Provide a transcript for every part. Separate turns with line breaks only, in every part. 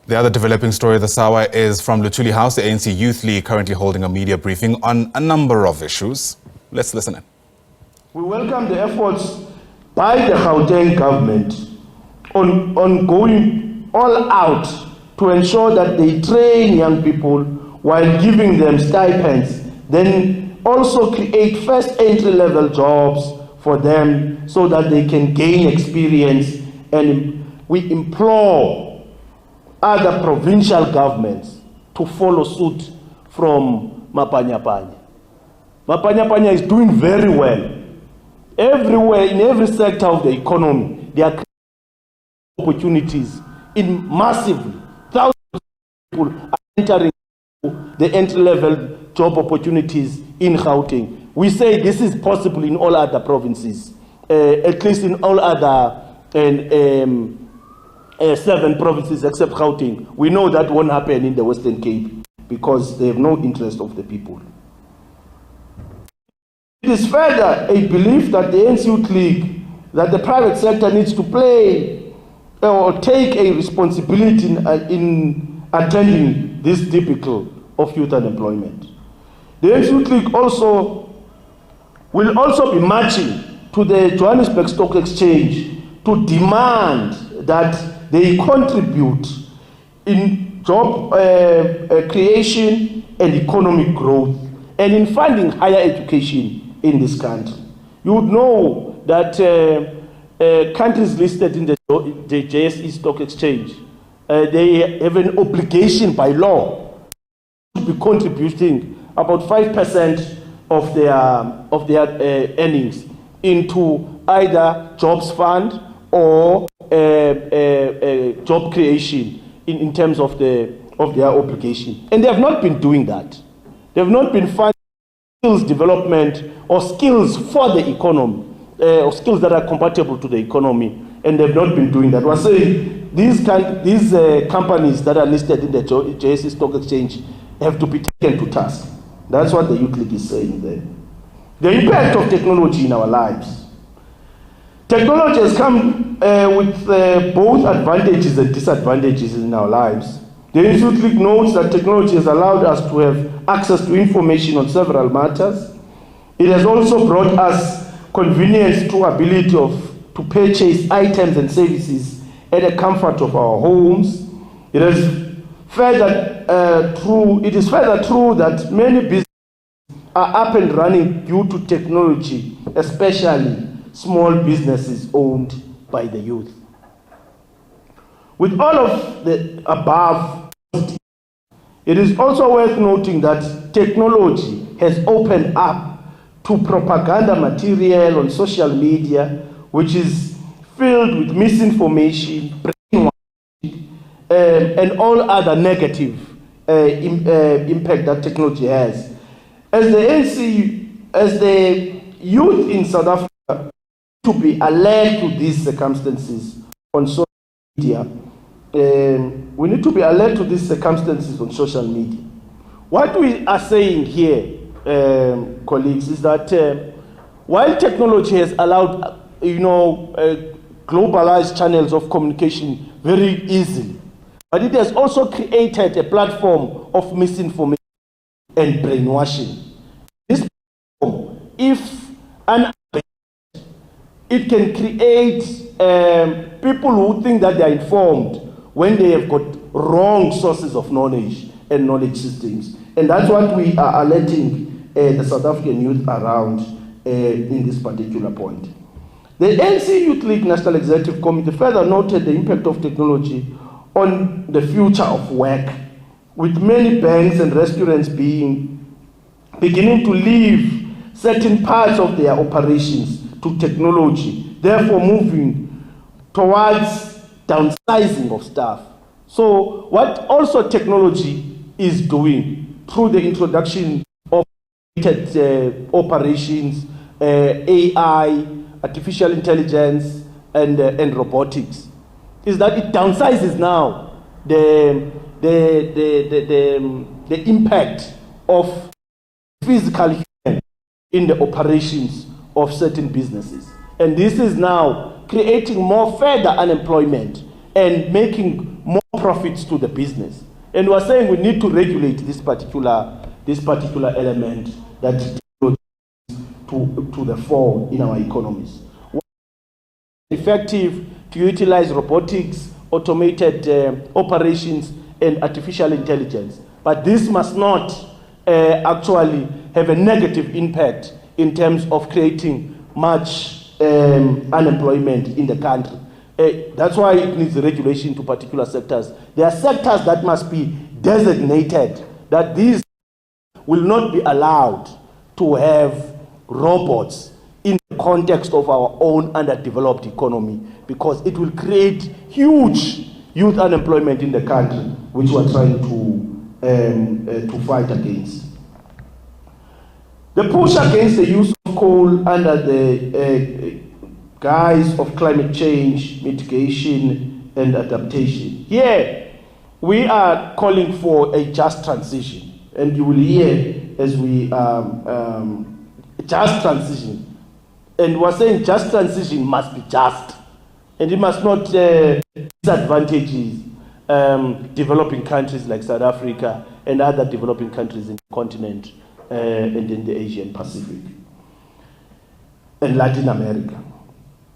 The other developing story this hour is from Luthuli House, the ANC Youth League currently holding a media briefing on a number of issues. Let's listen in.
We welcome the efforts by the Gauteng government on going all out to ensure that they train young people while giving them stipends, then also create first entry-level jobs for them so that they can gain experience. And we implore other provincial governments to follow suit from Mapanyapanya. Mapanyapanya is doing very well. Everywhere, in every sector of the economy, there are opportunities in massively. Thousands of people are entering the entry-level job opportunities in Gauteng. We say this is possible in all other provinces, at least in all other 7 provinces except Gauteng. We know that won't happen in the Western Cape because they have no interest of the people. It is further a belief that the ANC Youth League, that the private sector needs to play or take a responsibility in attending this debacle of youth unemployment. The ANC Youth League will also be marching to the Johannesburg Stock Exchange to demand that they contribute in job creation and economic growth and in funding higher education in this country. You would know that countries listed in the JSE Stock Exchange, they have an obligation by law to be contributing about 5% of their earnings into either jobs fund or job creation in terms of their obligation. And they have not been doing that. They have not been funding skills development or skills for the economy, or skills that are compatible to the economy, and they've not been doing that. We're saying these companies that are listed in the JSE Stock Exchange have to be taken to task. That's what the Youth League is saying there. The impact of technology in our lives. Technology has come with both advantages and disadvantages in our lives. The Youth League notes that technology has allowed us to have access to information on several matters. It has also brought us convenience through ability to purchase items and services at the comfort of our homes. It is further true that many businesses are up and running due to technology, especially small businesses owned by the youth. With all of the above, it is also worth noting that technology has opened up to propaganda material on social media, which is filled with misinformation, brainwashing, and all other negative impact that technology has. As the youth in South Africa to be alert to these circumstances on social media, we need to be alert to these circumstances on social media. What we are saying here, colleagues, is that while technology has allowed, globalized channels of communication very easily, but it has also created a platform of misinformation and brainwashing. This platform, if it can create people who think that they are informed when they have got wrong sources of knowledge and knowledge systems. And that's what we are alerting the South African youth around in this particular point. The ANC Youth League National Executive Committee further noted the impact of technology on the future of work, with many banks and restaurants beginning to leave certain parts of their operations to technology, therefore moving towards downsizing of staff. So what also technology is doing through the introduction of operations, AI, artificial intelligence, and robotics, is that it downsizes now the impact of physical human in the operations of certain businesses. And this is now creating more further unemployment and making more profits to the business. And we're saying we need to regulate this particular element that to the fore in our economies. Effective to utilize robotics, automated operations, and artificial intelligence. But this must not actually have a negative impact in terms of creating much unemployment in the country. That's why it needs regulation to particular sectors. There are sectors that must be designated, that these will not be allowed to have robots in the context of our own underdeveloped economy, because it will create huge youth unemployment in the country, which we are trying to fight against. The push against the use of coal under the guise of climate change, mitigation, and adaptation. Here, we are calling for a just transition, and you will hear as we just transition. And we're saying just transition must be just, and it must not disadvantage developing countries like South Africa and other developing countries in the continent and in the Asian Pacific and Latin America.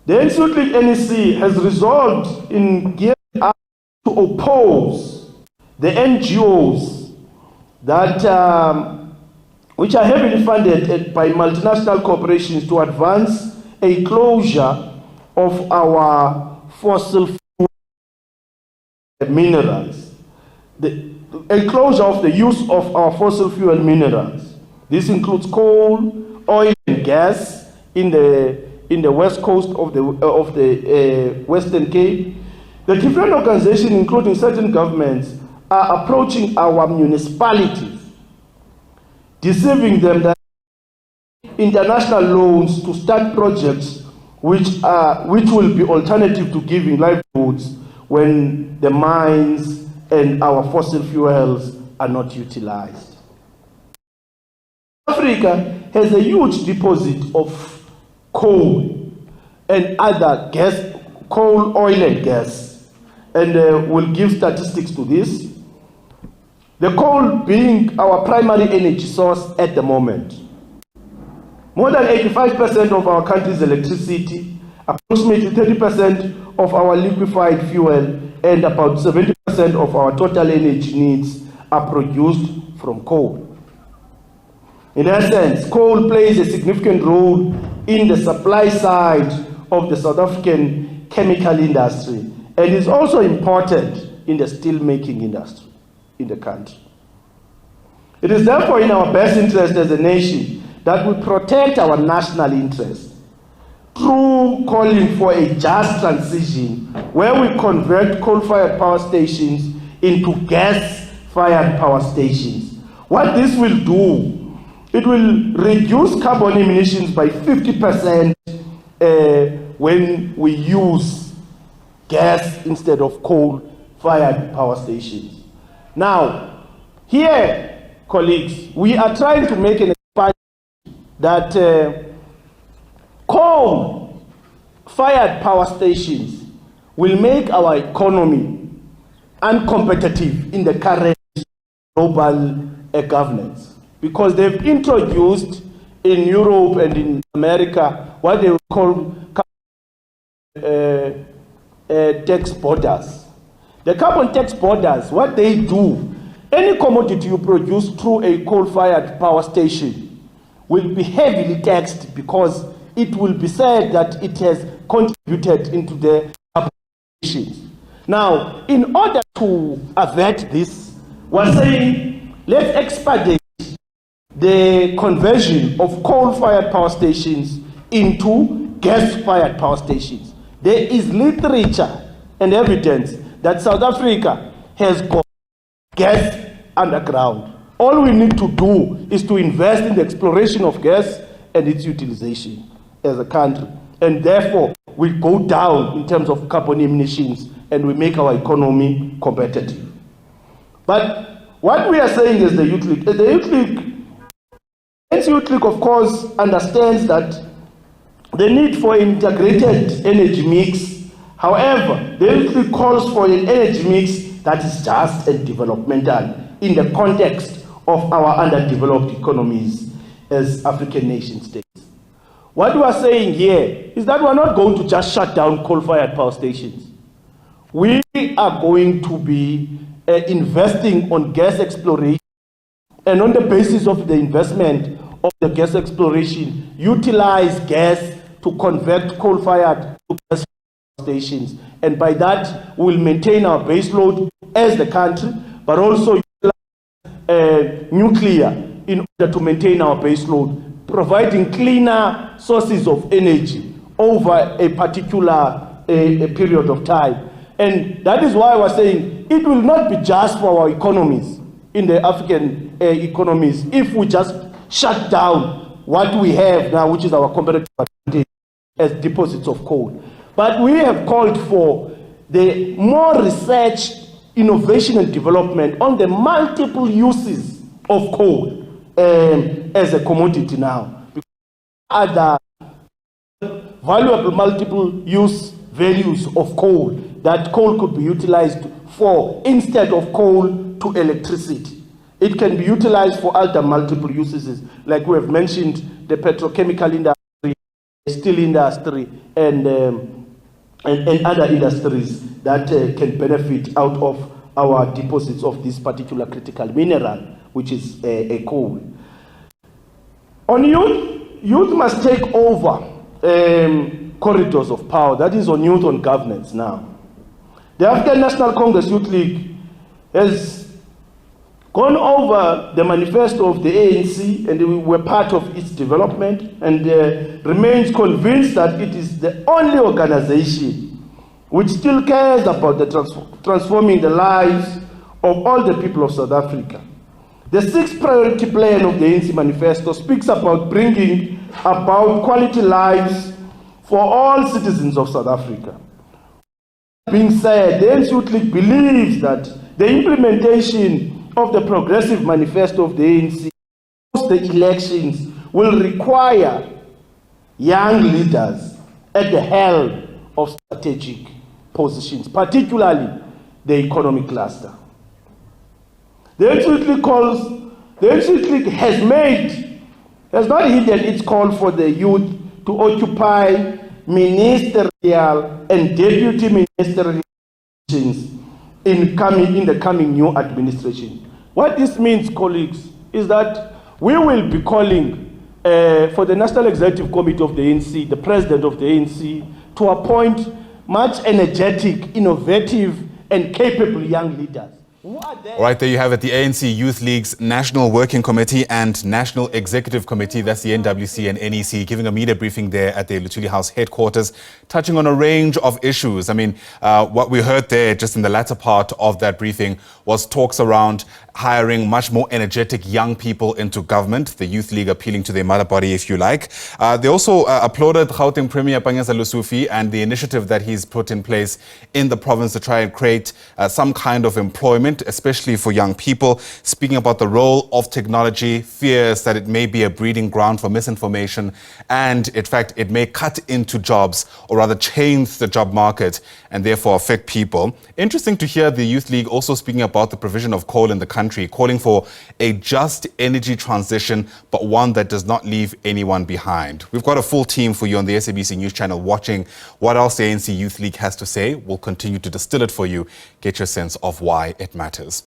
The ANC Youth League NEC has resolved in gearing up to oppose the NGOs that which are heavily funded by multinational corporations to advance a closure of our fossil fuel minerals, a closure of the use of our fossil fuel minerals. This includes coal, oil, and gas in the west coast of the Western Cape. The different organizations, including certain governments, are approaching our municipalities, deceiving them that international loans to start projects which will be alternative to giving livelihoods when the mines and our fossil fuels are not utilized. Africa has a huge deposit of coal and other gas, coal, oil and gas, and we'll give statistics to this. The coal being our primary energy source at the moment. More than 85% of our country's electricity, approximately 30% of our liquefied fuel, and about 70% of our total energy needs are produced from coal. In essence, coal plays a significant role in the supply side of the South African chemical industry, and is also important in the steel-making industry in the country. It is therefore in our best interest as a nation that we protect our national interests through calling for a just transition where we convert coal-fired power stations into gas-fired power stations. What this will do, it will reduce carbon emissions by 50% when we use gas instead of coal-fired power stations. Now, here, colleagues, we are trying to make an expansion that coal-fired power stations will make our economy uncompetitive in the current global governance, because they've introduced in Europe and in America what they call tax borders. The carbon tax borders, what they do, any commodity you produce through a coal-fired power station will be heavily taxed, because it will be said that it has contributed into the carbon emissions. Now, in order to avert this, we're saying let's expedite the conversion of coal-fired power stations into gas-fired power stations. There is literature and evidence that South Africa has got gas underground. All we need to do is to invest in the exploration of gas and its utilization as a country. And therefore, we go down in terms of carbon emissions and we make our economy competitive. But what we are saying is the Youth League, ANC Youth League, of course, understands that the need for integrated energy mix However, the Youth League calls for an energy mix that is just and developmental in the context of our underdeveloped economies as African nation states. What we are saying here is that we are not going to just shut down coal-fired power stations. We are going to be investing on gas exploration, and on the basis of the investment of the gas exploration, utilize gas to convert coal-fired to gas stations. And by that, we will maintain our base load as the country, but also utilize nuclear in order to maintain our base load, providing cleaner sources of energy over a particular period of time. And that is why we're saying it will not be just for our economies, in the African economies, if we just shut down what we have now, which is our comparative advantage as deposits of coal. But we have called for the more research, innovation and development on the multiple uses of coal as a commodity now. Other valuable multiple use values of coal that coal could be utilized for instead of coal to electricity. It can be utilized for other multiple uses, like we have mentioned, the petrochemical industry, steel industry, and other industries that can benefit out of our deposits of this particular critical mineral, which is a coal. On youth must take over corridors of power. That is on youth on governance now. The African National Congress Youth League has gone over the manifesto of the ANC, and we were part of its development, and remains convinced that it is the only organization which still cares about the transforming the lives of all the people of South Africa. The 6th priority plan of the ANC manifesto speaks about bringing about quality lives for all citizens of South Africa. Being said, the ANC Youth League believes that the implementation of the progressive manifesto of the ANC post the elections will require young leaders at the helm of strategic positions, particularly the economic cluster. The ANC Youth League has not hidden its call for the youth to occupy ministerial and deputy ministerial positions in the coming new administration. What this means, colleagues, is that we will be calling for the National Executive Committee of the ANC, the President of the ANC, to appoint much energetic, innovative, and capable young leaders.
All right, there you have it, the ANC Youth League's National Working Committee and National Executive Committee, that's the NWC and NEC, giving a media briefing there at the Luthuli House headquarters, touching on a range of issues. I mean, what we heard there just in the latter part of that briefing was talks around hiring much more energetic young people into government, the Youth League appealing to their mother body, if you like. They also applauded Gauteng Premier Panyaza Lesufi and the initiative that he's put in place in the province to try and create some kind of employment, especially for young people, speaking about the role of technology, fears that it may be a breeding ground for misinformation, and in fact, it may cut into jobs, or rather change the job market and therefore affect people. Interesting to hear the Youth League also speaking about the provision of coal in the country, calling for a just energy transition, but one that does not leave anyone behind. We've got a full team for you on the SABC News channel watching what else the ANC Youth League has to say. We'll continue to distill it for you, get your sense of why it matters.